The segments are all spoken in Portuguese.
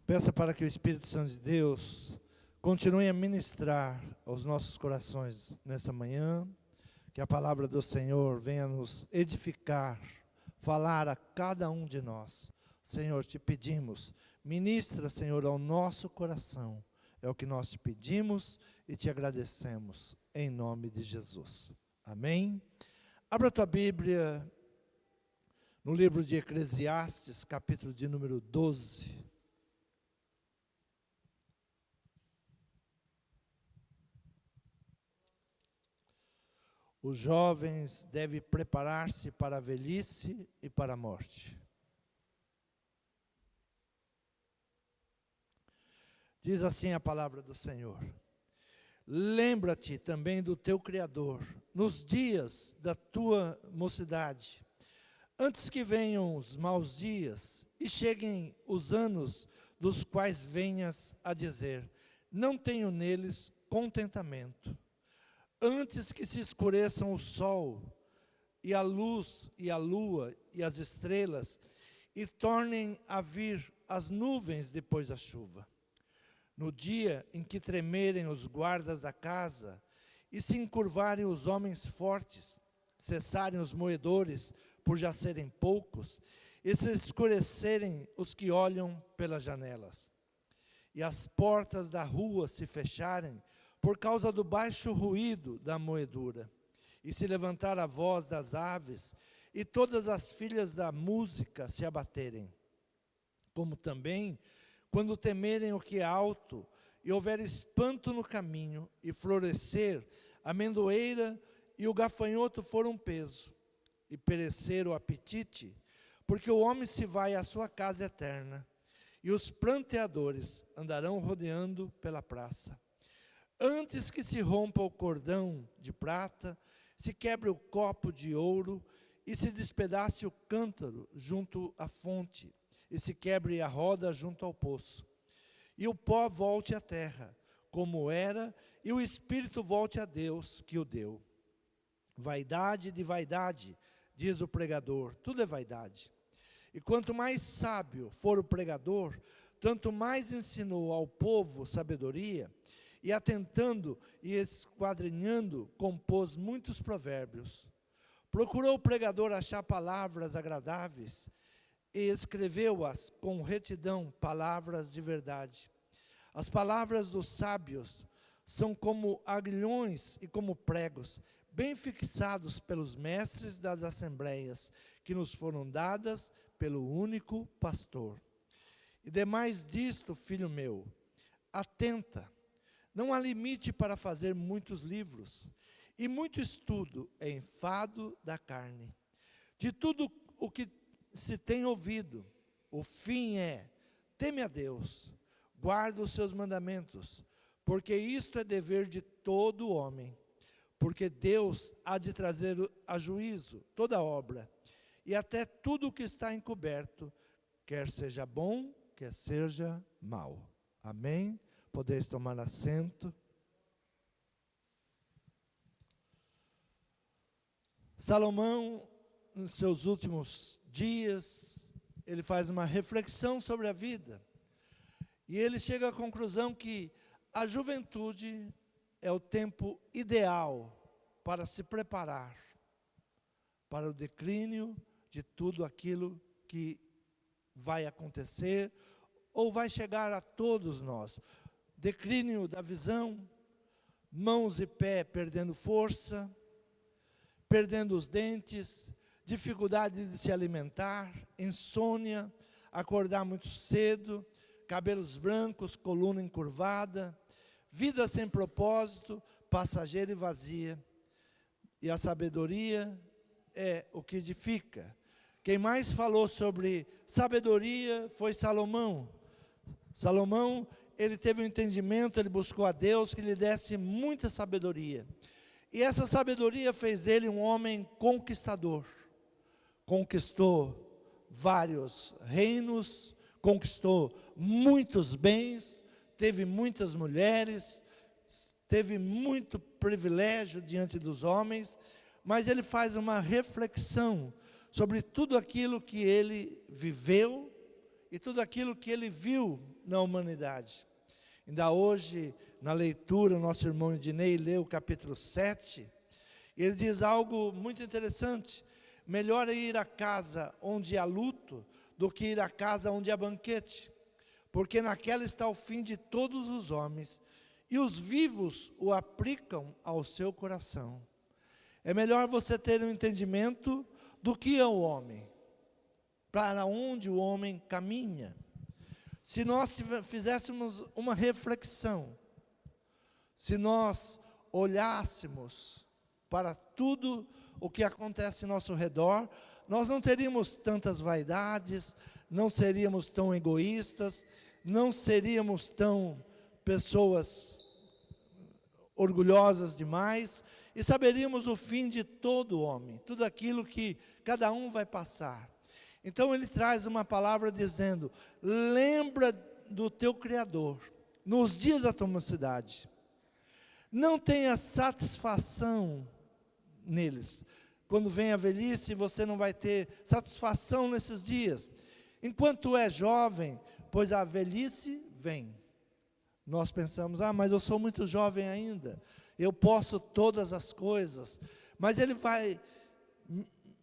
Peça para que o Espírito Santo de Deus continue a ministrar aos nossos corações nessa manhã, que a palavra do Senhor venha nos edificar, falar a cada um de nós. Senhor, te pedimos, ministra, Senhor, ao nosso coração. É o que nós te pedimos e te agradecemos, em nome de Jesus. Amém? Abra a tua Bíblia no livro de Eclesiastes, capítulo de número 12. Os jovens devem preparar-se para a velhice e para a morte. Diz assim a palavra do Senhor: lembra-te também do teu Criador, nos dias da tua mocidade, antes que venham os maus dias e cheguem os anos dos quais venhas a dizer, não tenho neles contentamento. Antes que se escureçam o sol, e a luz, e a lua, e as estrelas, e tornem a vir as nuvens depois da chuva. No dia em que tremerem os guardas da casa, e se encurvarem os homens fortes, cessarem os moedores, por já serem poucos, e se escurecerem os que olham pelas janelas, e as portas da rua se fecharem, por causa do baixo ruído da moedura, e se levantar a voz das aves, e todas as filhas da música se abaterem, como também, quando temerem o que é alto, e houver espanto no caminho, e florescer a amendoeira e o gafanhoto for um peso, e perecer o apetite, porque o homem se vai à sua casa eterna, e os pranteadores andarão rodeando pela praça. Antes que se rompa o cordão de prata, se quebre o copo de ouro, e se despedace o cântaro junto à fonte, e se quebre a roda junto ao poço. E o pó volte à terra, como era, e o espírito volte a Deus que o deu. Vaidade de vaidade, diz o pregador, tudo é vaidade. E quanto mais sábio for o pregador, tanto mais ensinou ao povo sabedoria, e atentando e esquadrinhando, compôs muitos provérbios. Procurou o pregador achar palavras agradáveis, e escreveu-as com retidão, palavras de verdade. As palavras dos sábios são como aguilhões e como pregos, bem fixados pelos mestres das assembleias, que nos foram dadas pelo único pastor. E demais disto, filho meu, atenta, não há limite para fazer muitos livros, e muito estudo é enfado da carne. De tudo o que se tem ouvido, o fim é, teme a Deus, guarda os seus mandamentos, porque isto é dever de todo homem, porque Deus há de trazer a juízo toda obra, e até tudo o que está encoberto, quer seja bom, quer seja mal. Amém? Podeis tomar assento. Salomão, nos seus últimos dias, ele faz uma reflexão sobre a vida. E ele chega à conclusão que a juventude é o tempo ideal para se preparar para o declínio de tudo aquilo que vai acontecer ou vai chegar a todos nós. Declínio da visão, mãos e pé perdendo força, perdendo os dentes, dificuldade de se alimentar, insônia, acordar muito cedo, cabelos brancos, coluna encurvada, vida sem propósito, passageira e vazia. E a sabedoria é o que edifica. Quem mais falou sobre sabedoria foi Salomão. Salomão, ele teve um entendimento, ele buscou a Deus que lhe desse muita sabedoria. E essa sabedoria fez dele um homem conquistador. Conquistou vários reinos, conquistou muitos bens, teve muitas mulheres, teve muito privilégio diante dos homens, mas ele faz uma reflexão sobre tudo aquilo que ele viveu e tudo aquilo que ele viu na humanidade. Ainda hoje, na leitura, o nosso irmão Ednei leu o capítulo 7, e ele diz algo muito interessante: melhor é ir à casa onde há luto, do que ir à casa onde há banquete, porque naquela está o fim de todos os homens, e os vivos o aplicam ao seu coração. É melhor você ter um entendimento do que é o homem, para onde o homem caminha. Se nós fizéssemos uma reflexão, se nós olhássemos para tudo o que acontece ao nosso redor, nós não teríamos tantas vaidades, não seríamos tão egoístas, não seríamos tão pessoas orgulhosas demais, e saberíamos o fim de todo homem, tudo aquilo que cada um vai passar. Então ele traz uma palavra dizendo: lembra do teu Criador, nos dias da tua mocidade. Não tenha satisfação neles. Quando vem a velhice, você não vai ter satisfação nesses dias. Enquanto é jovem, pois a velhice vem. Nós pensamos: mas eu sou muito jovem ainda, eu posso todas as coisas. Mas ele vai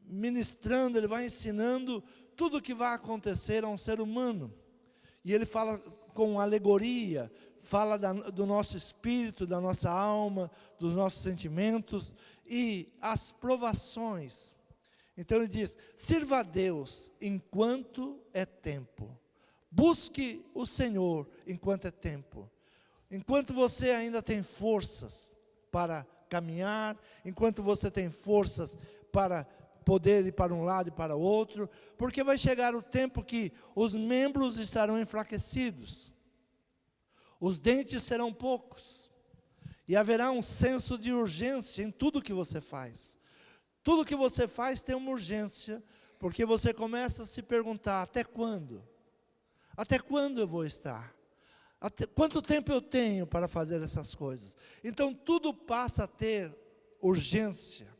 ministrando, ele vai ensinando tudo o que vai acontecer a um ser humano. E ele fala com alegoria, fala do nosso espírito, da nossa alma, dos nossos sentimentos e as provações. Então ele diz: sirva a Deus enquanto é tempo. Busque o Senhor enquanto é tempo. Enquanto você ainda tem forças para caminhar, enquanto você tem forças para poder ir para um lado e para o outro, porque vai chegar o tempo que os membros estarão enfraquecidos, os dentes serão poucos, e haverá um senso de urgência em tudo que você faz. Tudo que você faz tem uma urgência, porque você começa a se perguntar: até quando? Até quando eu vou estar? Quanto tempo eu tenho para fazer essas coisas? Então tudo passa a ter urgência.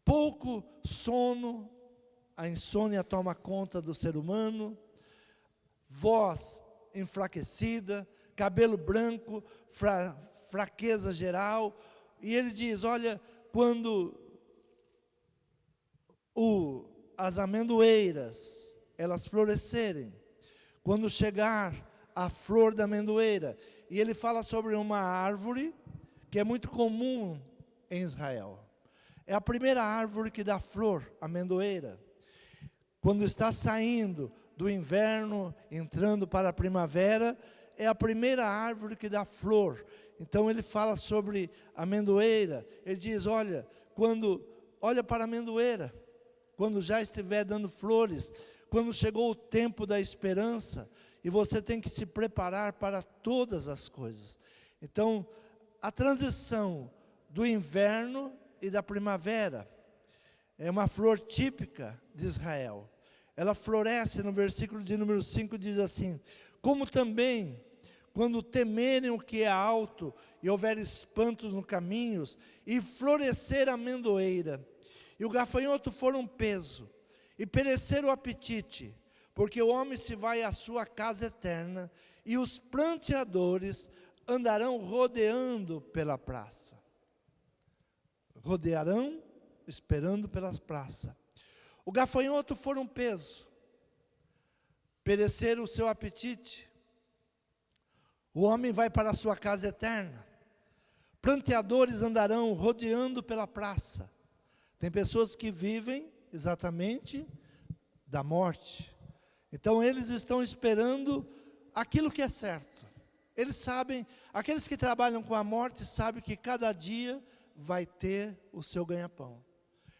Pouco sono, a insônia toma conta do ser humano, voz enfraquecida, cabelo branco, fraqueza geral. E ele diz: olha, quando as amendoeiras, elas florescerem, quando chegar a flor da amendoeira, e ele fala sobre uma árvore que é muito comum em Israel. É a primeira árvore que dá flor, a amendoeira. Quando está saindo do inverno, entrando para a primavera, é a primeira árvore que dá flor. Então ele fala sobre a amendoeira. Ele diz: olha para a amendoeira, quando já estiver dando flores, quando chegou o tempo da esperança, e você tem que se preparar para todas as coisas. Então, a transição do inverno e da primavera é uma flor típica de Israel. Ela floresce, no versículo de número 5 diz assim: como também, quando temerem o que é alto, e houver espantos no caminhos, e florescer a amendoeira, e o gafanhoto for um peso, e perecer o apetite, porque o homem se vai à sua casa eterna, e os pranteadores andarão rodeando pela praça. Rodearão, esperando pelas praças. O gafanhoto for um peso, perecer o seu apetite, o homem vai para a sua casa eterna. Pranteadores andarão rodeando pela praça. Tem pessoas que vivem exatamente da morte. Então eles estão esperando aquilo que é certo. Eles sabem, aqueles que trabalham com a morte sabem que cada dia vai ter o seu ganha-pão.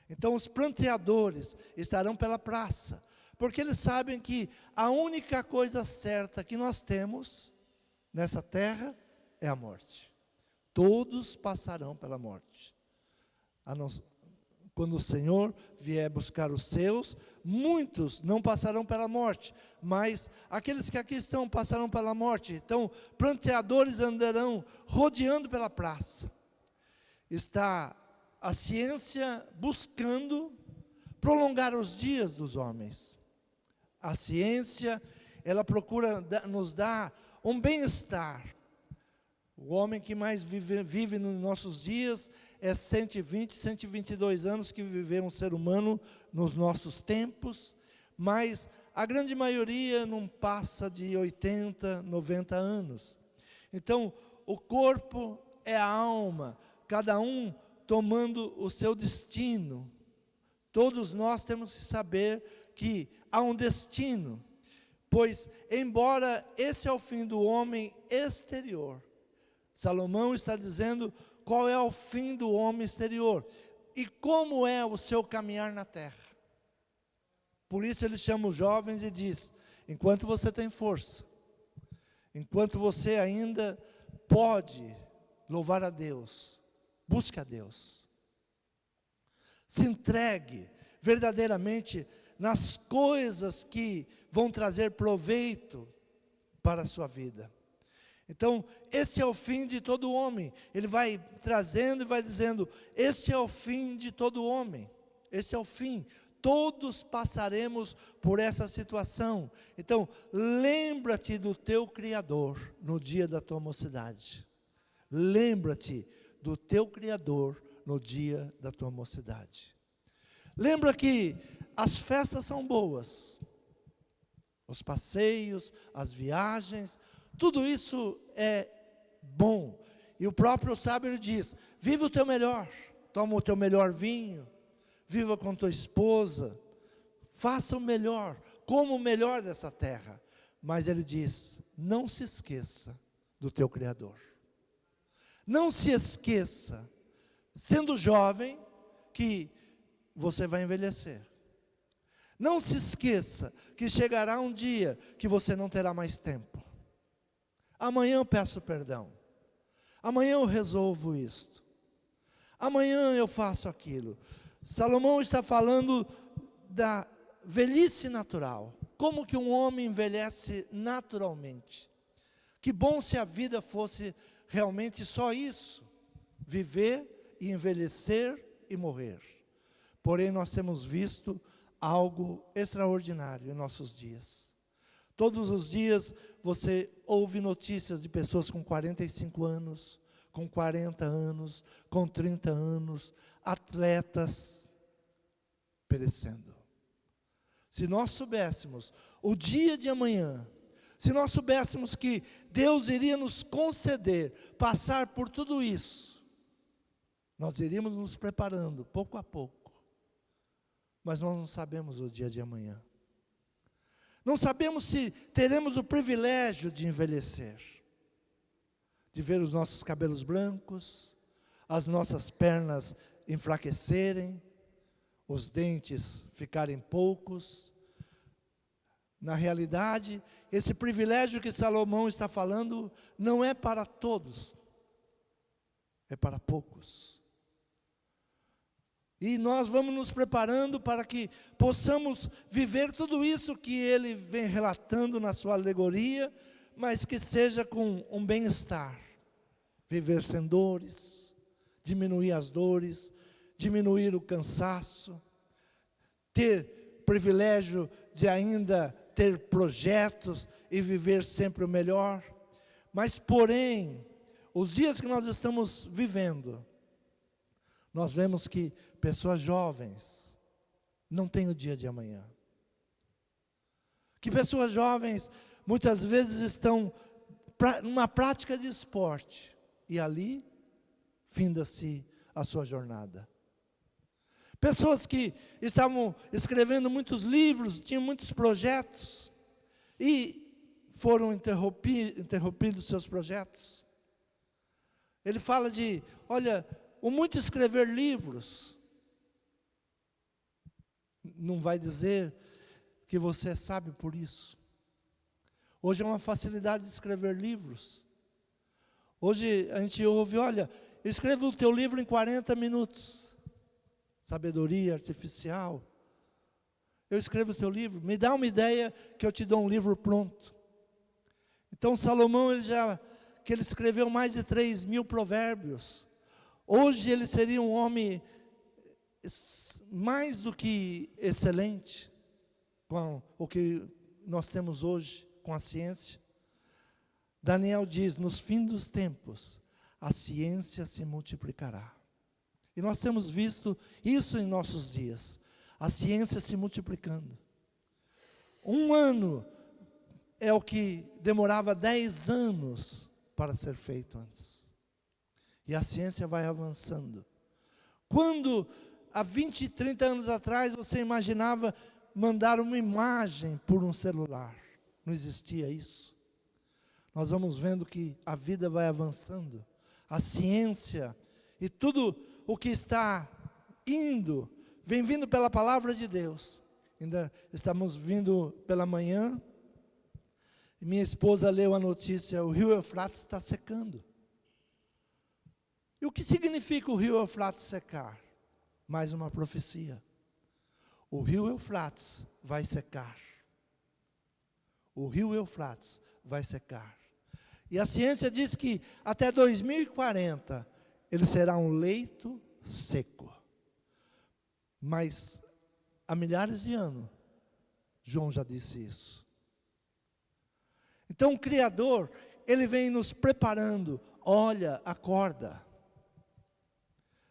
Então os pranteadores estarão pela praça, porque eles sabem que a única coisa certa que nós temos nessa terra é a morte. Todos passarão pela morte. Quando o Senhor vier buscar os seus, muitos não passarão pela morte, mas aqueles que aqui estão passarão pela morte. Então, pranteadores andarão rodeando pela praça. Está a ciência buscando prolongar os dias dos homens. A ciência ela procura nos dar um bem-estar. O homem que mais vive nos nossos dias é 120, 122 anos que viveu um ser humano nos nossos tempos, mas a grande maioria não passa de 80, 90 anos. Então, o corpo é a alma, cada um tomando o seu destino. Todos nós temos que saber que há um destino, pois, embora esse é o fim do homem exterior, Salomão está dizendo qual é o fim do homem exterior e como é o seu caminhar na terra. Por isso ele chama os jovens e diz: enquanto você tem força, enquanto você ainda pode louvar a Deus, busque a Deus. Se entregue verdadeiramente nas coisas que vão trazer proveito para a sua vida. Então, esse é o fim de todo homem. Ele vai trazendo e vai dizendo: este é o fim de todo homem. Esse é o fim. Todos passaremos por essa situação. Então, lembra-te do teu Criador no dia da tua mocidade. Lembra-te do teu Criador no dia da tua mocidade. Lembra que as festas são boas. Os passeios, as viagens, tudo isso é bom. E o próprio sábio diz: vive o teu melhor, toma o teu melhor vinho, viva com tua esposa, faça o melhor, coma o melhor dessa terra. Mas ele diz: não se esqueça do teu Criador. Não se esqueça, sendo jovem, que você vai envelhecer. Não se esqueça que chegará um dia que você não terá mais tempo. Amanhã eu peço perdão. Amanhã eu resolvo isto. Amanhã eu faço aquilo. Salomão está falando da velhice natural. Como que um homem envelhece naturalmente? Que bom se a vida fosse realmente só isso. Viver e envelhecer e morrer. Porém, nós temos visto algo extraordinário em nossos dias. Todos os dias você ouve notícias de pessoas com 45 anos, com 40 anos, com 30 anos, atletas perecendo. Se nós soubéssemos o dia de amanhã, se nós soubéssemos que Deus iria nos conceder passar por tudo isso, nós iríamos nos preparando pouco a pouco. Mas nós não sabemos o dia de amanhã. Não sabemos se teremos o privilégio de envelhecer, de ver os nossos cabelos brancos, as nossas pernas enfraquecerem, os dentes ficarem poucos. Na realidade, esse privilégio que Salomão está falando não é para todos, é para poucos. E nós vamos nos preparando para que possamos viver tudo isso que ele vem relatando na sua alegoria, mas que seja com um bem-estar. Viver sem dores, diminuir as dores, diminuir o cansaço, ter privilégio de ainda ter projetos e viver sempre o melhor. Mas, porém, os dias que nós estamos vivendo, nós vemos que pessoas jovens não têm o dia de amanhã. Que pessoas jovens muitas vezes estão numa prática de esporte e ali finda-se a sua jornada. Pessoas que estavam escrevendo muitos livros, tinham muitos projetos e foram interrompidos seus projetos. Ele fala de, olha, o muito escrever livros não vai dizer que você é sábio por isso. Hoje é uma facilidade de escrever livros. Hoje a gente ouve, olha, escreva o teu livro em 40 minutos. Sabedoria artificial. Eu escrevo o teu livro, me dá uma ideia que eu te dou um livro pronto. Então Salomão, ele escreveu mais de 3.000 provérbios. Hoje ele seria um homem mais do que excelente com o que nós temos hoje, com a ciência. Daniel diz, nos fins dos tempos, a ciência se multiplicará. E nós temos visto isso em nossos dias, a ciência se multiplicando. 1 ano é o que demorava 10 anos para ser feito antes. E a ciência vai avançando. Quando, há 20, 30 anos atrás, você imaginava mandar uma imagem por um celular? Não existia isso. Nós vamos vendo que a vida vai avançando. A ciência e tudo o que está indo, vem vindo pela palavra de Deus. Ainda estamos vindo pela manhã, e minha esposa leu a notícia, o rio Eufrates está secando. E o que significa o rio Eufrates secar? Mais uma profecia. O rio Eufrates vai secar. O rio Eufrates vai secar. E a ciência diz que até 2040, ele será um leito seco. Mas há milhares de anos, João já disse isso. Então o Criador, ele vem nos preparando. Olha, acorda.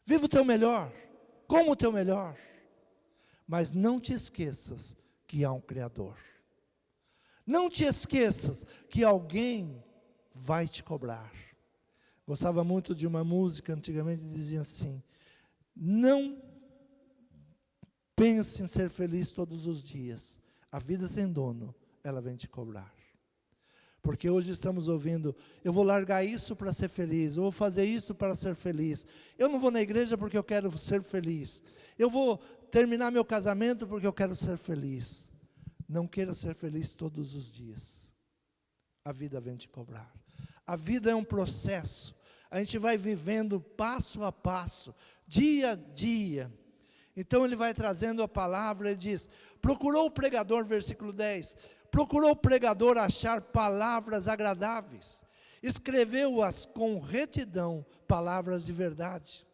Viva o teu melhor, coma o teu melhor. Mas não te esqueças que há um Criador. Não te esqueças que alguém vai te cobrar. Gostava muito de uma música, antigamente dizia assim, não pense em ser feliz todos os dias. A vida tem dono, ela vem te cobrar. Porque hoje estamos ouvindo, eu vou largar isso para ser feliz, eu vou fazer isso para ser feliz. Eu não vou na igreja porque eu quero ser feliz. Eu vou terminar meu casamento porque eu quero ser feliz. Não queira ser feliz todos os dias. A vida vem te cobrar. A vida é um processo. A gente vai vivendo passo a passo, dia a dia. Então ele vai trazendo a palavra, ele diz, procurou o pregador, versículo 10, procurou o pregador achar palavras agradáveis, escreveu-as com retidão, palavras de verdade.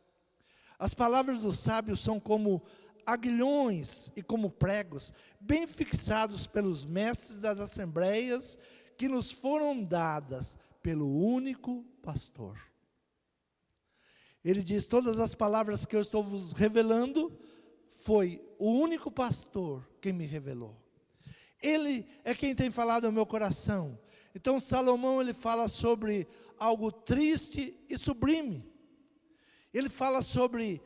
As palavras dos sábios são como aguilhões e como pregos, bem fixados pelos mestres das assembleias, que nos foram dadas pelo único pastor. Ele diz, todas as palavras que eu estou vos revelando, foi o único pastor quem me revelou. Ele é quem tem falado ao meu coração. Então Salomão, ele fala sobre algo triste e sublime. Ele fala sobre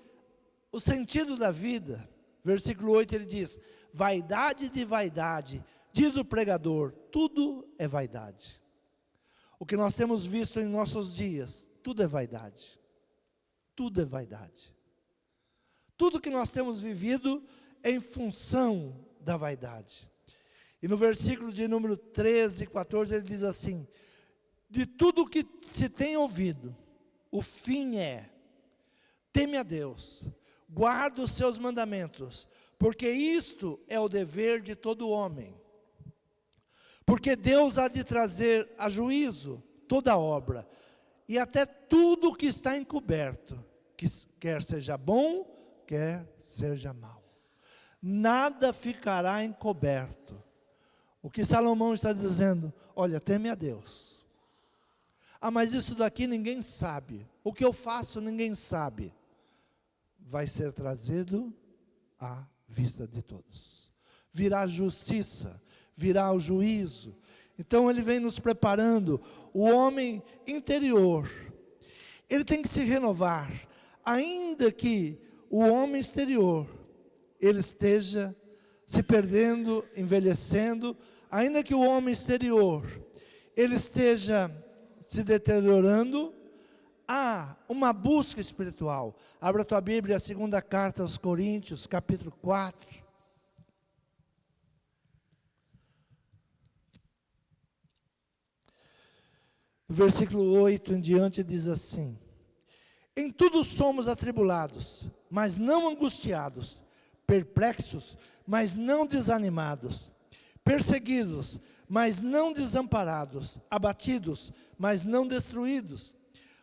o sentido da vida. Versículo 8 ele diz, vaidade de vaidade, diz o pregador, tudo é vaidade. O que nós temos visto em nossos dias, tudo é vaidade. Tudo é vaidade. Tudo que nós temos vivido é em função da vaidade. E no versículo de número 13 e 14 ele diz assim, de tudo que se tem ouvido, o fim é, teme a Deus, guarda os seus mandamentos, porque isto é o dever de todo homem. Porque Deus há de trazer a juízo toda obra, e até tudo que está encoberto, que quer seja bom, quer seja mal. Nada ficará encoberto. O que Salomão está dizendo, olha, teme a Deus. Ah, mas isso daqui ninguém sabe. O que eu faço ninguém sabe. Vai ser trazido à vista de todos. Virá a justiça, virá o juízo. Então ele vem nos preparando. O homem interior, ele tem que se renovar. Ainda que o homem exterior, ele esteja se perdendo, envelhecendo, ainda que o homem exterior, ele esteja se deteriorando, há uma busca espiritual. Abra a tua Bíblia, a segunda carta aos Coríntios, capítulo 4. Versículo 8 em diante diz assim, em tudo somos atribulados, mas não angustiados, perplexos, mas não desanimados, perseguidos, mas não desamparados, abatidos, mas não destruídos,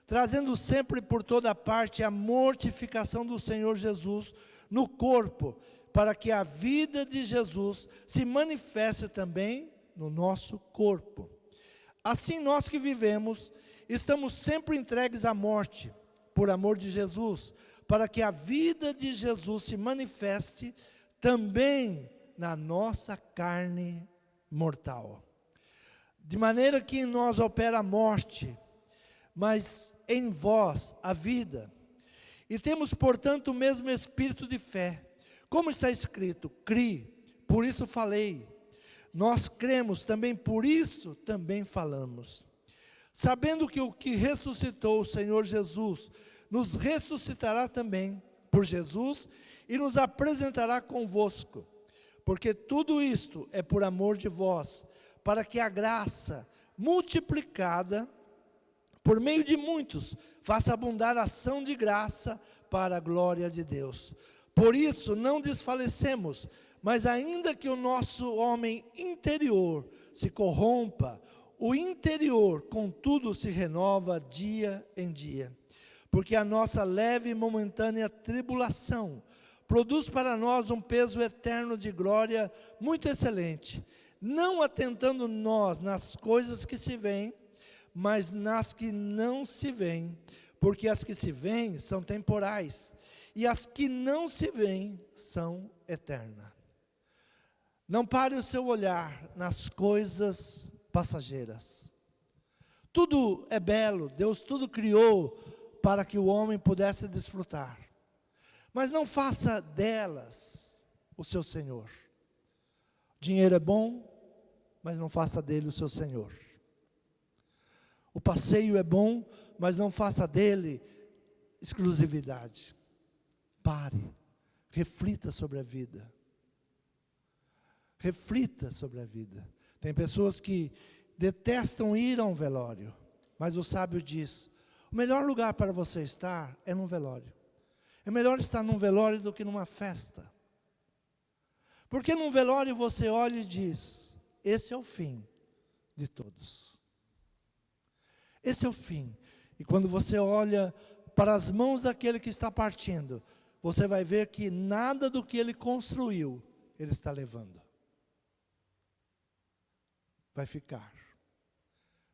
trazendo sempre por toda parte a mortificação do Senhor Jesus no corpo, para que a vida de Jesus se manifeste também no nosso corpo. Assim nós que vivemos, estamos sempre entregues à morte, por amor de Jesus, para que a vida de Jesus se manifeste também na nossa carne mortal. De maneira que em nós opera a morte, mas em vós a vida. E temos, portanto, o mesmo espírito de fé. Como está escrito, criei, por isso falei. Nós cremos também, por isso também falamos. Sabendo que o que ressuscitou o Senhor Jesus, nos ressuscitará também por Jesus e nos apresentará convosco. Porque tudo isto é por amor de vós, para que a graça multiplicada por meio de muitos, faça abundar a ação de graça para a glória de Deus. Por isso não desfalecemos, mas ainda que o nosso homem interior se corrompa, o interior, contudo, se renova dia em dia. Porque a nossa leve e momentânea tribulação produz para nós um peso eterno de glória muito excelente, não atentando nós nas coisas que se veem, mas nas que não se veem, porque as que se veem são temporais, e as que não se veem são eternas. Não pare o seu olhar nas coisas passageiras. Tudo é belo, Deus tudo criou para que o homem pudesse desfrutar. Mas não faça delas o seu Senhor. Dinheiro é bom, mas não faça dele o seu Senhor. O passeio é bom, mas não faça dele exclusividade. Pare, reflita sobre a vida. Reflita sobre a vida. Tem pessoas que detestam ir a um velório, mas o sábio diz, o melhor lugar para você estar é num velório. É melhor estar num velório do que numa festa. Porque num velório você olha e diz, esse é o fim de todos. Esse é o fim. E quando você olha para as mãos daquele que está partindo, você vai ver que nada do que ele construiu, ele está levando. Vai ficar.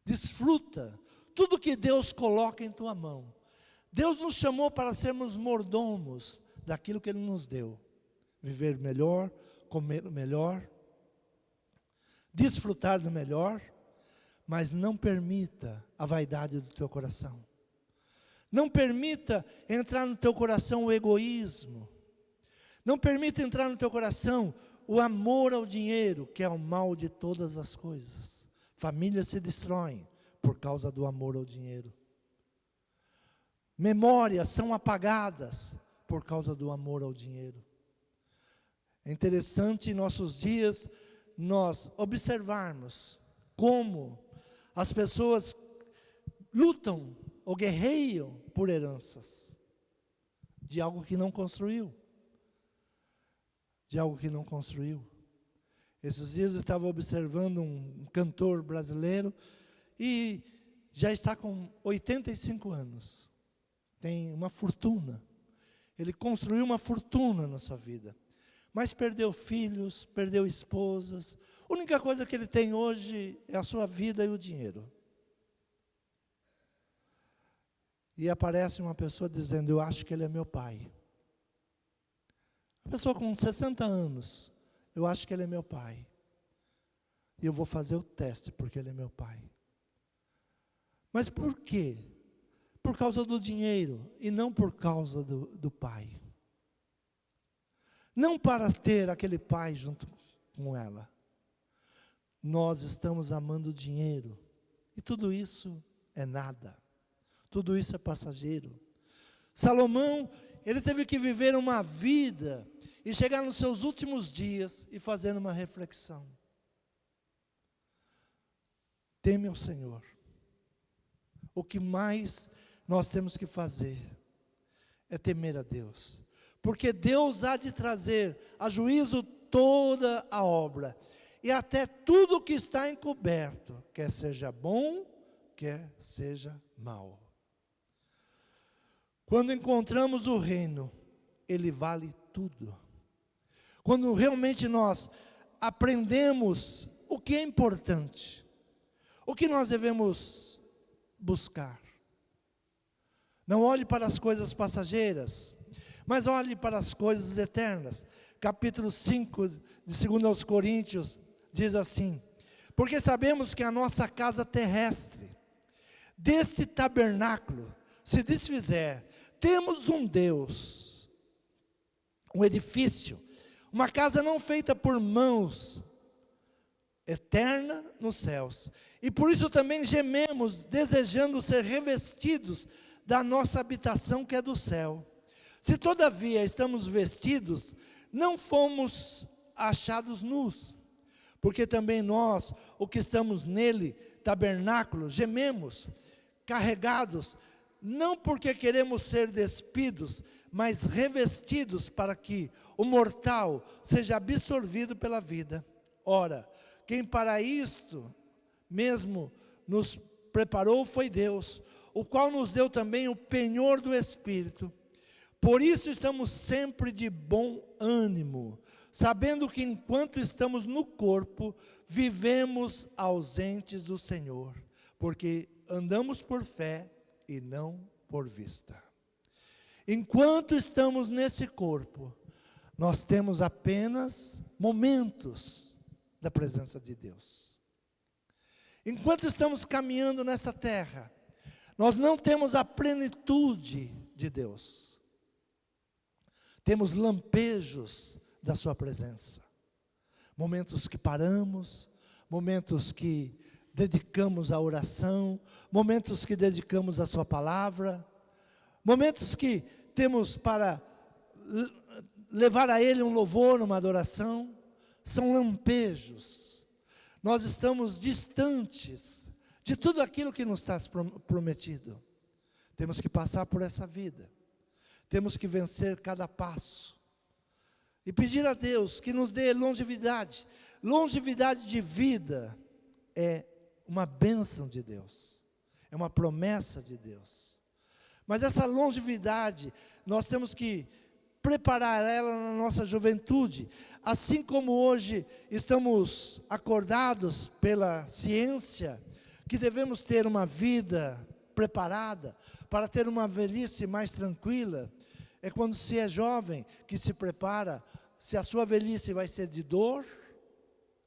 Desfruta tudo que Deus coloca em tua mão. Deus nos chamou para sermos mordomos daquilo que Ele nos deu. Viver melhor, comer melhor, desfrutar do melhor, mas não permita a vaidade do teu coração. Não permita entrar no teu coração o egoísmo. Não permita entrar no teu coração o amor ao dinheiro, que é o mal de todas as coisas. Famílias se destroem por causa do amor ao dinheiro. Memórias são apagadas por causa do amor ao dinheiro. É interessante em nossos dias nós observarmos como as pessoas lutam ou guerreiam por heranças de algo que não construiu. De algo que não construiu. Esses dias eu estava observando um cantor brasileiro e já está com 85 anos. Tem uma fortuna. Ele construiu uma fortuna na sua vida. Mas perdeu filhos, perdeu esposas. A única coisa que ele tem hoje é a sua vida e o dinheiro. E aparece uma pessoa dizendo, eu acho que ele é meu pai. Uma pessoa com 60 anos, eu acho que ele é meu pai. E eu vou fazer o teste porque ele é meu pai. Mas por quê? Por causa do dinheiro e não por causa do pai. Não para ter aquele pai junto com ela. Nós estamos amando o dinheiro. E tudo isso é nada. Tudo isso é passageiro. Salomão, ele teve que viver uma vida e chegar nos seus últimos dias e fazer uma reflexão. Teme ao Senhor. O que mais nós temos que fazer é temer a Deus. Porque Deus há de trazer a juízo toda a obra. E até tudo que está encoberto, quer seja bom, quer seja mal. Quando encontramos o reino, ele vale tudo. Quando realmente nós aprendemos o que é importante, o que nós devemos buscar. Não olhe para as coisas passageiras, mas olhe para as coisas eternas. Capítulo 5 de 2 aos Coríntios diz assim: porque sabemos que a nossa casa terrestre, deste tabernáculo, se desfizer, temos um Deus, um edifício, uma casa não feita por mãos, eterna nos céus. E por isso também gememos, desejando ser revestidos da nossa habitação que é do céu. Se todavia estamos vestidos, não fomos achados nus, porque também nós, o que estamos nele, tabernáculo, gememos, carregados, não porque queremos ser despidos, mas revestidos para que o mortal seja absorvido pela vida. Ora, quem para isto mesmo nos preparou foi Deus, o qual nos deu também o penhor do Espírito. Por isso estamos sempre de bom ânimo, sabendo que enquanto estamos no corpo, vivemos ausentes do Senhor, porque andamos por fé e não por vista. Enquanto estamos nesse corpo, nós temos apenas momentos da presença de Deus. Enquanto estamos caminhando nesta terra, nós não temos a plenitude de Deus. Temos lampejos da sua presença. Momentos que paramos, momentos que dedicamos à oração, momentos que dedicamos à sua palavra, momentos que temos para levar a Ele um louvor, uma adoração. São lampejos. Nós estamos distantes de tudo aquilo que nos está prometido. Temos que passar por essa vida. Temos que vencer cada passo. E pedir a Deus que nos dê longevidade. Longevidade de vida é uma bênção de Deus. É uma promessa de Deus. Mas essa longevidade, nós temos que preparar ela na nossa juventude. Assim como hoje estamos acordados pela ciência, que devemos ter uma vida preparada para ter uma velhice mais tranquila. É quando se é jovem que se prepara, se a sua velhice vai ser de dor,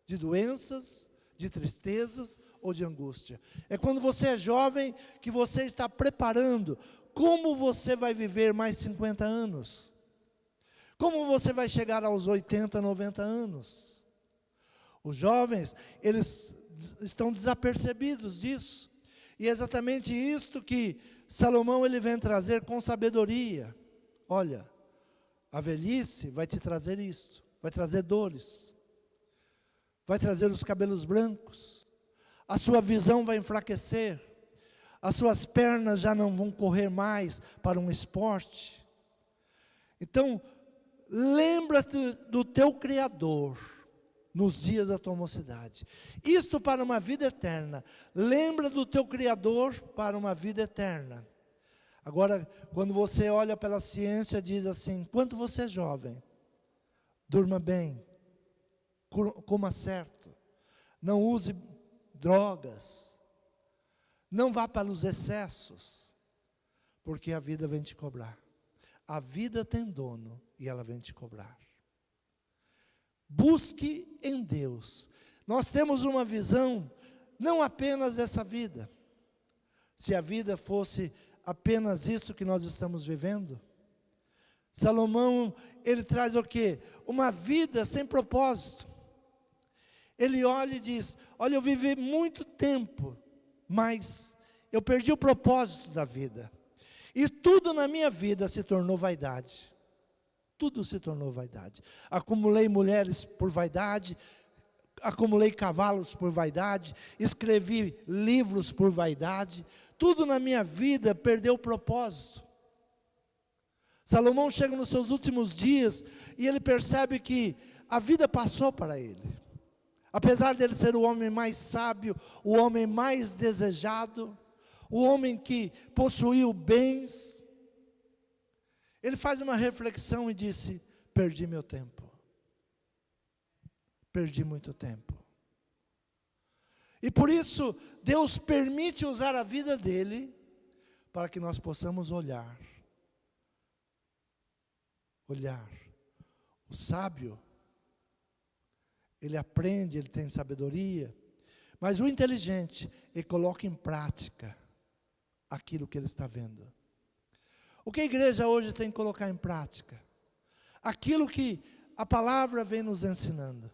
de doenças, de tristezas ou de angústia. É quando você é jovem que você está preparando como você vai viver mais 50 anos. Como você vai chegar aos 80, 90 anos. Os jovens, eles estão desapercebidos disso. E é exatamente isto que Salomão ele vem trazer com sabedoria. Olha, a velhice vai te trazer isso, vai trazer dores, vai trazer os cabelos brancos, a sua visão vai enfraquecer, as suas pernas já não vão correr mais para um esporte. Então, lembra-te do teu Criador nos dias da tua mocidade. Isto para uma vida eterna. Lembra do teu Criador para uma vida eterna. Agora, quando você olha pela ciência, diz assim: enquanto você é jovem, durma bem, coma certo, não use drogas, não vá para os excessos, porque a vida vem te cobrar. A vida tem dono e ela vem te cobrar. Busque em Deus. Nós temos uma visão não apenas dessa vida. Se a vida fosse apenas isso que nós estamos vivendo, Salomão, ele traz o quê? Uma vida sem propósito. Ele olha e diz: olha, eu vivi muito tempo, mas eu perdi o propósito da vida. E tudo na minha vida se tornou vaidade. Tudo se tornou vaidade. Acumulei mulheres por vaidade, acumulei cavalos por vaidade, escrevi livros por vaidade. Tudo na minha vida perdeu o propósito. Salomão chega nos seus últimos dias e ele percebe que a vida passou para ele. Apesar dele ser o homem mais sábio, o homem mais desejado, o homem que possuiu bens, ele faz uma reflexão e disse: perdi meu tempo. Perdi muito tempo. E por isso, Deus permite usar a vida dele, para que nós possamos olhar. O sábio, ele aprende, ele tem sabedoria, mas o inteligente, ele coloca em prática aquilo que ele está vendo. O que a igreja hoje tem que colocar em prática? Aquilo que a palavra vem nos ensinando.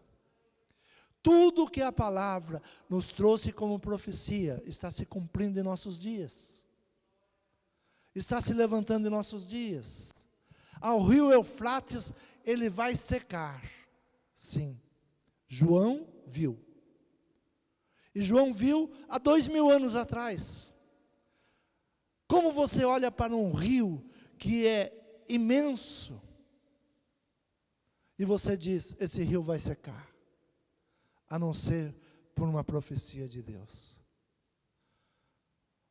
Tudo que a palavra nos trouxe como profecia, está se cumprindo em nossos dias. Está se levantando em nossos dias. Ao rio Eufrates, ele vai secar. Sim, João viu. E João viu há 2000 anos atrás. Como você olha para um rio que é imenso, e você diz, esse rio vai secar, a não ser por uma profecia de Deus.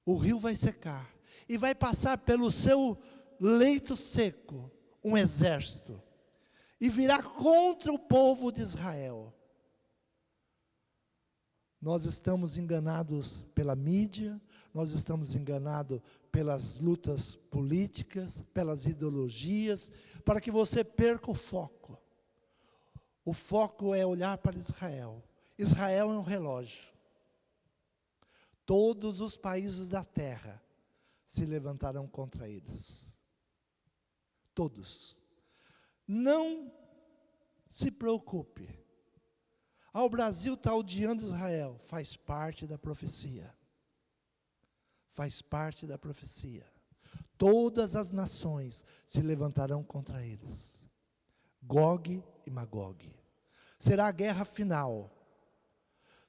O rio vai secar, e vai passar pelo seu leito seco, um exército, e virá contra o povo de Israel. Nós estamos enganados pela mídia, nós estamos enganados pelas lutas políticas, pelas ideologias, para que você perca o foco. O foco é olhar para Israel. Israel é um relógio. Todos os países da terra se levantarão contra eles. Todos. Não se preocupe. O Brasil está odiando Israel. Faz parte da profecia. Faz parte da profecia. Todas as nações se levantarão contra eles. Gog e Magog. Será a guerra final.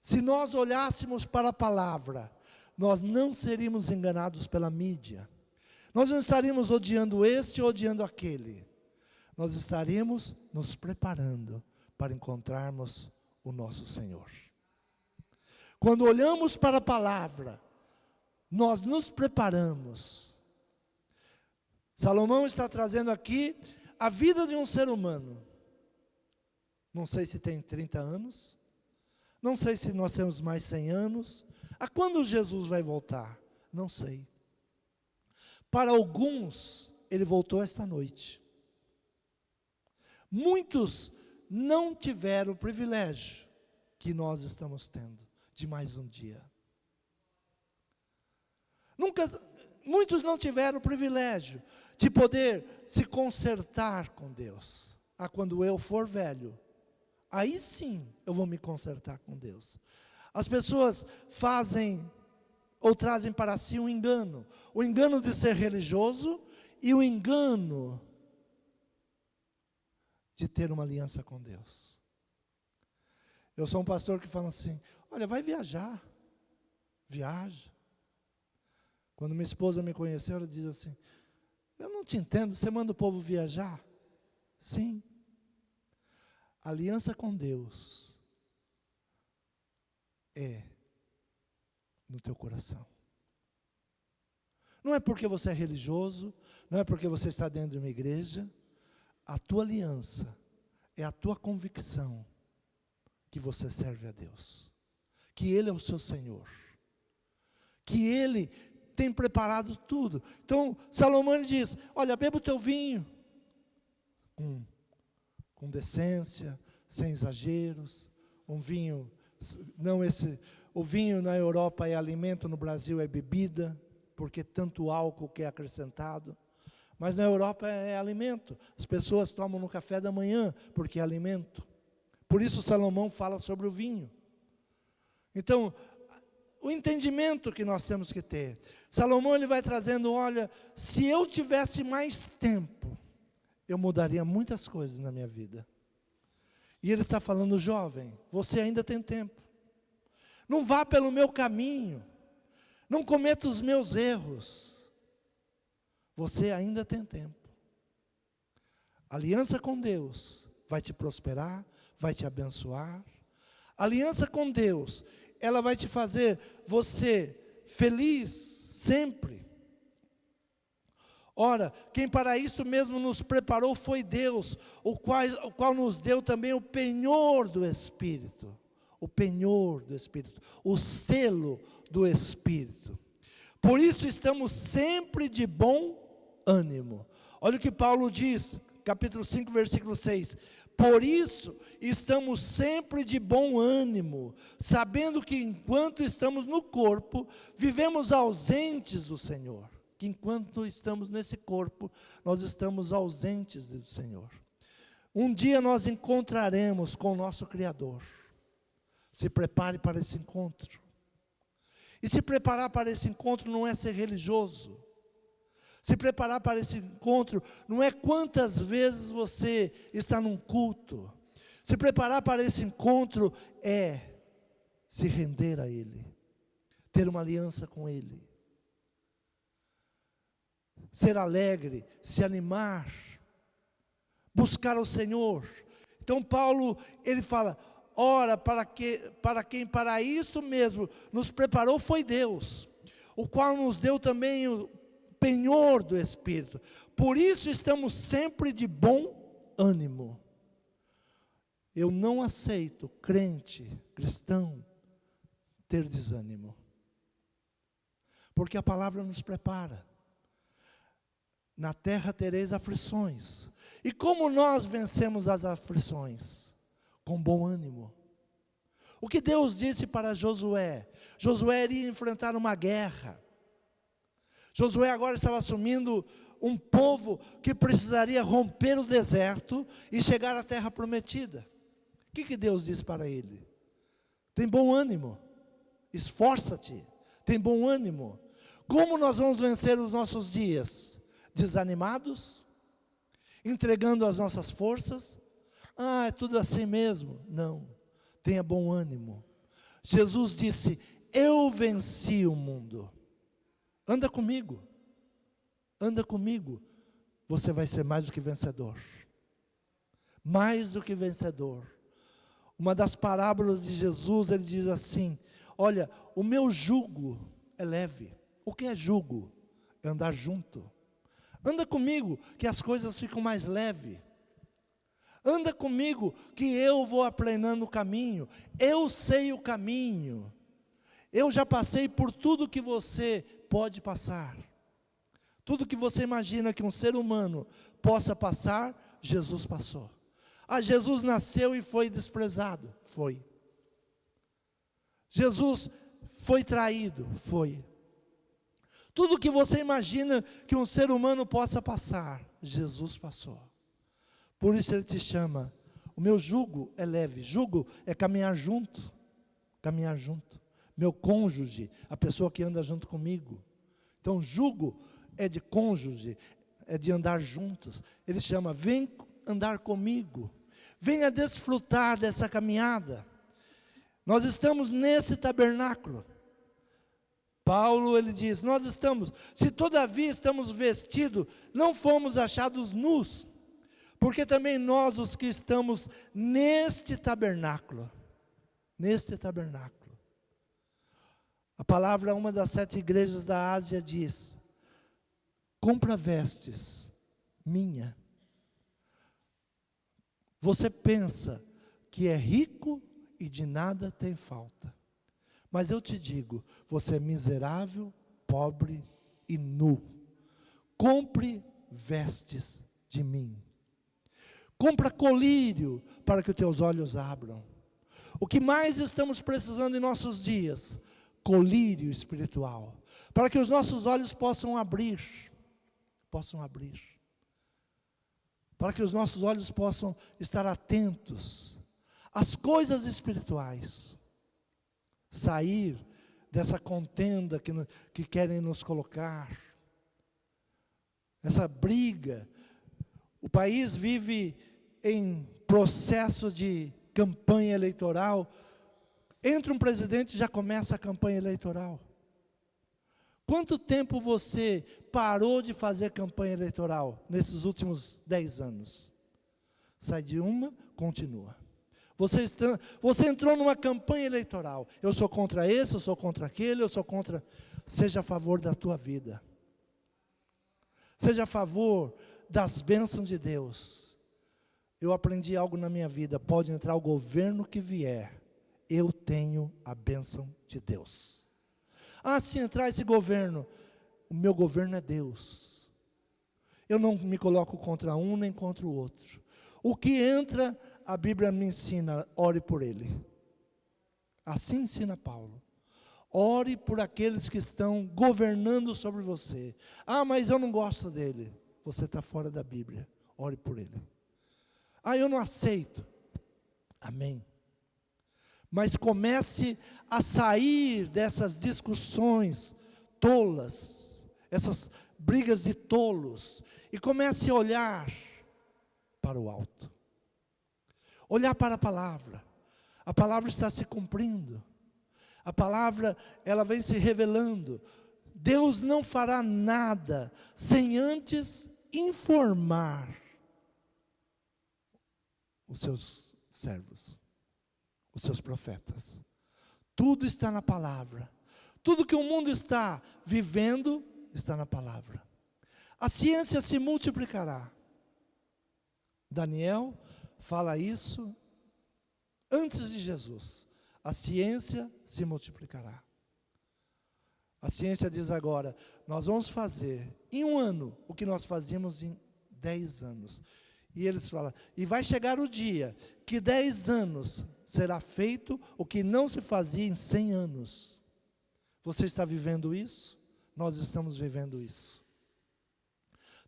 Se nós olhássemos para a palavra, nós não seríamos enganados pela mídia. Nós não estaríamos odiando este ou odiando aquele. Nós estaríamos nos preparando para encontrarmos o nosso Senhor. Quando olhamos para a palavra, nós nos preparamos. Salomão está trazendo aqui a vida de um ser humano. Não sei se tem 30 anos, não sei se nós temos mais 100 anos. A quando Jesus vai voltar? Não sei. Para alguns, ele voltou esta noite. Muitos não tiveram o privilégio que nós estamos tendo, de mais um dia. Muitos não tiveram o privilégio de poder se consertar com Deus. Quando eu for velho, aí sim eu vou me consertar com Deus. As pessoas fazem ou trazem para si um engano. O engano de ser religioso e o engano de ter uma aliança com Deus. Eu sou um pastor que fala assim, olha, vai viajar. Viaja. Quando minha esposa me conheceu, ela diz assim, eu não te entendo, você manda o povo viajar? Sim. Aliança com Deus é no teu coração. Não é porque você é religioso, não é porque você está dentro de uma igreja. A tua aliança é a tua convicção que você serve a Deus, que Ele é o seu Senhor, que Ele tem preparado tudo. Então, Salomão diz, olha, beba o teu vinho, com decência, sem exageros, um vinho, o vinho na Europa é alimento, no Brasil é bebida, porque tanto álcool que é acrescentado, mas na Europa é alimento, as pessoas tomam no café da manhã, porque é alimento, por isso Salomão fala sobre o vinho. Então, o entendimento que nós temos que ter, Salomão ele vai trazendo, olha, se eu tivesse mais tempo, eu mudaria muitas coisas na minha vida. E ele está falando, jovem, você ainda tem tempo. Não vá pelo meu caminho. Não cometa os meus erros. Você ainda tem tempo. Aliança com Deus vai te prosperar, vai te abençoar. Aliança com Deus, ela vai te fazer você feliz sempre. Ora, quem para isso mesmo nos preparou foi Deus, o qual nos deu também o penhor do Espírito. o penhor do Espírito, o selo do Espírito. Por isso estamos sempre de bom ânimo. Olha o que Paulo diz, capítulo 5, versículo 6. Por isso estamos sempre de bom ânimo, sabendo que enquanto estamos no corpo, vivemos ausentes do Senhor. Que enquanto estamos nesse corpo, nós estamos ausentes do Senhor. Um dia nós encontraremos com o nosso Criador. Se prepare para esse encontro. E se preparar para esse encontro não é ser religioso. Se preparar para esse encontro não é quantas vezes você está num culto. Se preparar para esse encontro é se render a Ele, ter uma aliança com Ele, ser alegre, se animar, buscar o Senhor. Então Paulo, ele fala, ora, para quem para isso mesmo nos preparou foi Deus, o qual nos deu também o penhor do Espírito. Por isso estamos sempre de bom ânimo. Eu não aceito, crente, cristão, ter desânimo. Porque a palavra nos prepara. Na terra tereis aflições. E como nós vencemos as aflições? Com bom ânimo. O que Deus disse para Josué? Josué iria enfrentar uma guerra. Josué agora estava assumindo um povo que precisaria romper o deserto e chegar à terra prometida. O que Deus disse para ele? Tem bom ânimo, esforça-te, tem bom ânimo. Como nós vamos vencer os nossos dias? Desanimados? Entregando as nossas forças? É tudo assim mesmo. Não, tenha bom ânimo. Jesus disse, eu venci o mundo. Anda comigo, você vai ser mais do que vencedor. Mais do que vencedor. Uma das parábolas de Jesus, ele diz assim, olha, o meu jugo é leve. O que é jugo? É andar junto. Anda comigo, que as coisas ficam mais leves. Anda comigo, que eu vou aplanando o caminho. Eu sei o caminho. Eu já passei por tudo que você pode passar. Tudo que você imagina que um ser humano possa passar, Jesus passou. Jesus nasceu e foi desprezado. Foi. Jesus foi traído. Foi. Tudo que você imagina que um ser humano possa passar, Jesus passou. Por isso ele te chama, o meu jugo é leve. Jugo é caminhar junto. Caminhar junto. Meu cônjuge, a pessoa que anda junto comigo. Então jugo é de cônjuge, é de andar juntos. Ele chama, vem andar comigo. Venha desfrutar dessa caminhada. Nós estamos nesse tabernáculo. Paulo, ele diz, nós estamos, se todavia estamos vestidos, não fomos achados nus, porque também nós os que estamos neste tabernáculo, a palavra, uma das 7 igrejas da Ásia diz, compra vestes, minha. Você pensa que é rico e de nada tem falta. Mas eu te digo, você é miserável, pobre e nu. Compre vestes de mim. Compra colírio para que os teus olhos abram. O que mais estamos precisando em nossos dias? Colírio espiritual. Para que os nossos olhos possam abrir. Para que os nossos olhos possam estar atentos às coisas espirituais. Sair dessa contenda que querem nos colocar, essa briga. O país vive em processo de campanha eleitoral. Entra um presidente e já começa a campanha eleitoral. Quanto tempo você parou de fazer campanha eleitoral nesses últimos 10 anos? Sai de uma, continua. Você entrou numa campanha eleitoral. Eu sou contra esse, eu sou contra aquele, eu sou contra... Seja a favor da tua vida. Seja a favor das bênçãos de Deus. Eu aprendi algo na minha vida. Pode entrar o governo que vier. Eu tenho a bênção de Deus. Se entrar esse governo, o meu governo é Deus. Eu não me coloco contra um nem contra o outro. O que entra, a Bíblia me ensina, ore por ele. Assim ensina Paulo. Ore por aqueles que estão governando sobre você. Mas eu não gosto dele. Você está fora da Bíblia. Ore por ele. Eu não aceito. Amém. Mas comece a sair dessas discussões tolas, essas brigas de tolos, e comece a olhar para o alto. Olhar para a palavra. A palavra está se cumprindo. A palavra, ela vem se revelando. Deus não fará nada sem antes informar os seus servos, os seus profetas. Tudo está na palavra. Tudo que o mundo está vivendo está na palavra. A ciência se multiplicará. Daniel fala isso antes de Jesus. A ciência se multiplicará. A ciência diz agora, nós vamos fazer em 1 ano o que nós fazíamos em 10 anos. E eles falam, e vai chegar o dia que 10 anos será feito o que não se fazia em 100 anos. Você está vivendo isso? Nós estamos vivendo isso.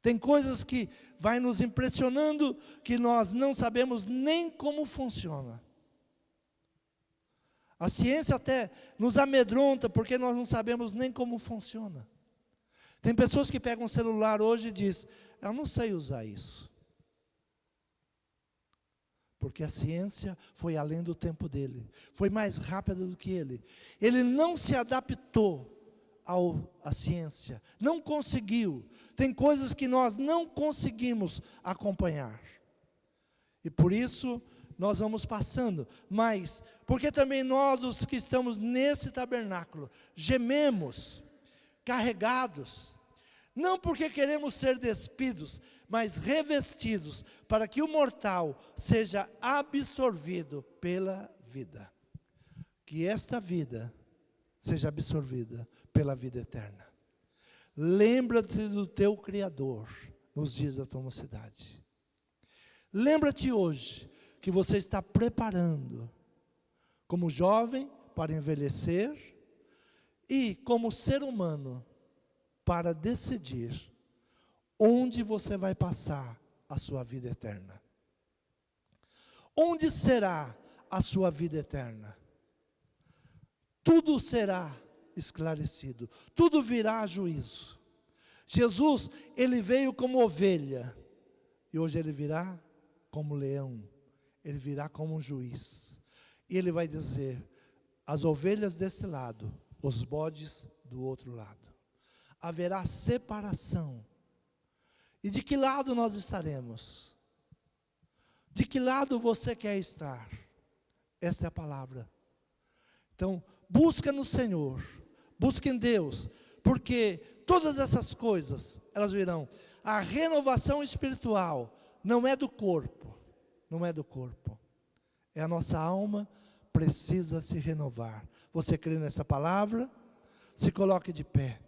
Tem coisas que vai nos impressionando, que nós não sabemos nem como funciona. A ciência até nos amedronta, porque nós não sabemos nem como funciona. Tem pessoas que pegam um celular hoje e dizem, eu não sei usar isso. Porque a ciência foi além do tempo dele. Foi mais rápida do que ele. Ele não se adaptou à ciência. Não conseguiu. Tem coisas que nós não conseguimos acompanhar. E por isso, nós vamos passando. Mas, porque também nós, os que estamos nesse tabernáculo, gememos, carregados. Não porque queremos ser despidos, mas revestidos, para que o mortal seja absorvido pela vida. Que esta vida seja absorvida pela vida eterna. Lembra-te do teu Criador nos dias da tua mocidade. Lembra-te hoje que você está preparando, como jovem para envelhecer, e como ser humano, para decidir onde você vai passar a sua vida eterna. Onde será a sua vida eterna? Tudo será esclarecido, tudo virá a juízo. Jesus, ele veio como ovelha, e hoje ele virá como leão, ele virá como um juiz. E ele vai dizer, as ovelhas deste lado, os bodes do outro lado. Haverá separação. E de que lado nós estaremos? De que lado você quer estar? Esta é a palavra. Então, busca no Senhor, busca em Deus, porque todas essas coisas, elas virão. A renovação espiritual não é do corpo, não é do corpo. É a nossa alma precisa se renovar. Você crê nessa palavra? Se coloque de pé.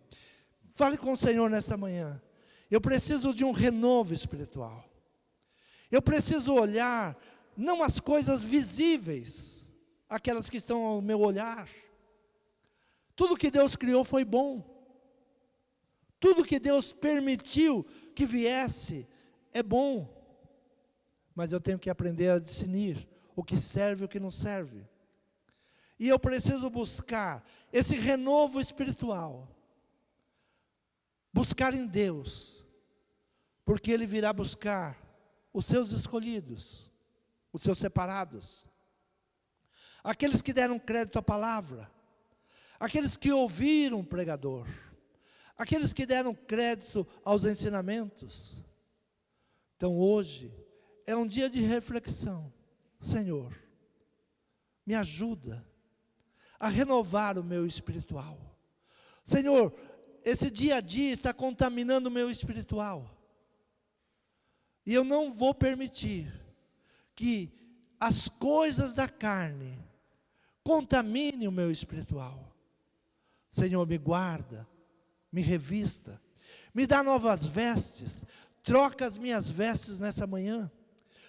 Fale com o Senhor nesta manhã. Eu preciso de um renovo espiritual. Eu preciso olhar, não as coisas visíveis, aquelas que estão ao meu olhar. Tudo que Deus criou foi bom. Tudo que Deus permitiu que viesse é bom. Mas eu tenho que aprender a discernir o que serve e o que não serve. E eu preciso buscar esse renovo espiritual. Buscar em Deus, porque Ele virá buscar os seus escolhidos, os seus separados, aqueles que deram crédito à palavra, aqueles que ouviram o pregador, aqueles que deram crédito aos ensinamentos. Então hoje é um dia de reflexão. Senhor, me ajuda a renovar o meu espiritual. Senhor, esse dia a dia está contaminando o meu espiritual. E eu não vou permitir que as coisas da carne contamine o meu espiritual. Senhor, me guarda, me revista, me dá novas vestes, troca as minhas vestes nessa manhã,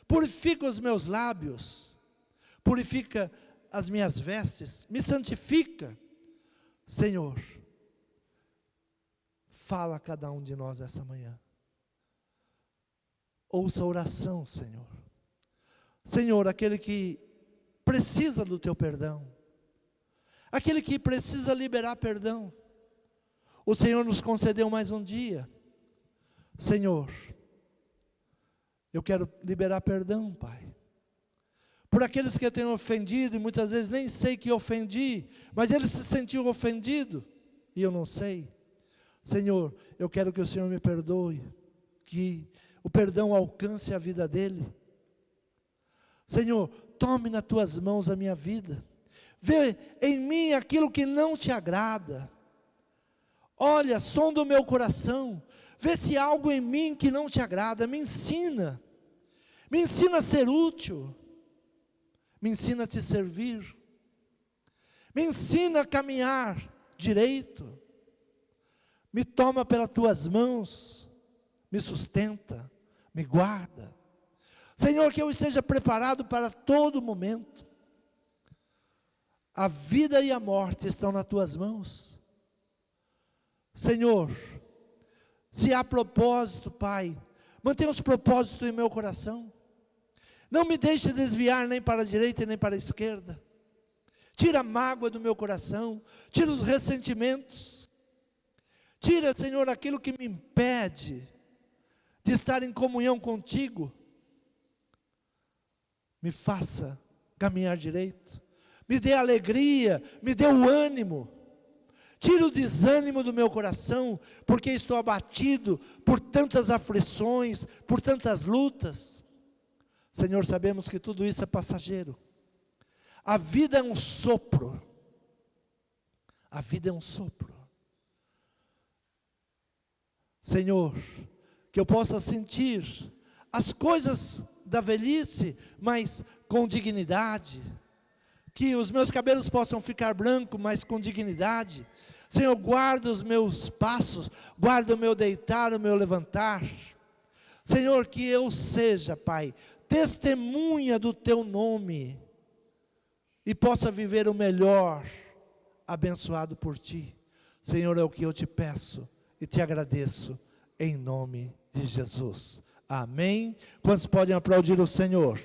purifica os meus lábios, purifica as minhas vestes, me santifica. Senhor, fala a cada um de nós essa manhã. Ouça a oração, Senhor. Senhor, aquele que precisa do teu perdão, aquele que precisa liberar perdão, o Senhor nos concedeu mais um dia. Senhor, eu quero liberar perdão, Pai, por aqueles que eu tenho ofendido, e muitas vezes nem sei que ofendi, mas ele se sentiu ofendido, e eu não sei. Senhor, eu quero que o Senhor me perdoe, que o perdão alcance a vida dele. Senhor, tome nas tuas mãos a minha vida, vê em mim aquilo que não te agrada, olha, sonda o meu coração, vê se há algo em mim que não te agrada, me ensina a ser útil, me ensina a te servir, me ensina a caminhar direito, me toma pelas tuas mãos, me sustenta, me guarda. Senhor, que eu esteja preparado para todo momento. A vida e a morte estão nas tuas mãos. Senhor, se há propósito, Pai, mantenha os propósitos em meu coração. Não me deixe desviar nem para a direita nem para a esquerda. Tira a mágoa do meu coração, tira os ressentimentos. Tira, Senhor, aquilo que me impede de estar em comunhão contigo. Me faça caminhar direito, me dê alegria, me dê o ânimo, tira o desânimo do meu coração, porque estou abatido por tantas aflições, por tantas lutas. Senhor, sabemos que tudo isso é passageiro, a vida é um sopro, a vida é um sopro. Senhor, que eu possa sentir as coisas da velhice, mas com dignidade, que os meus cabelos possam ficar brancos, mas com dignidade. Senhor, guarda os meus passos, guarda o meu deitar, o meu levantar. Senhor, que eu seja, Pai, testemunha do teu nome, e possa viver o melhor, abençoado por ti. Senhor, é o que eu te peço, e te agradeço, em nome de Jesus. Amém? Quantos podem aplaudir o Senhor?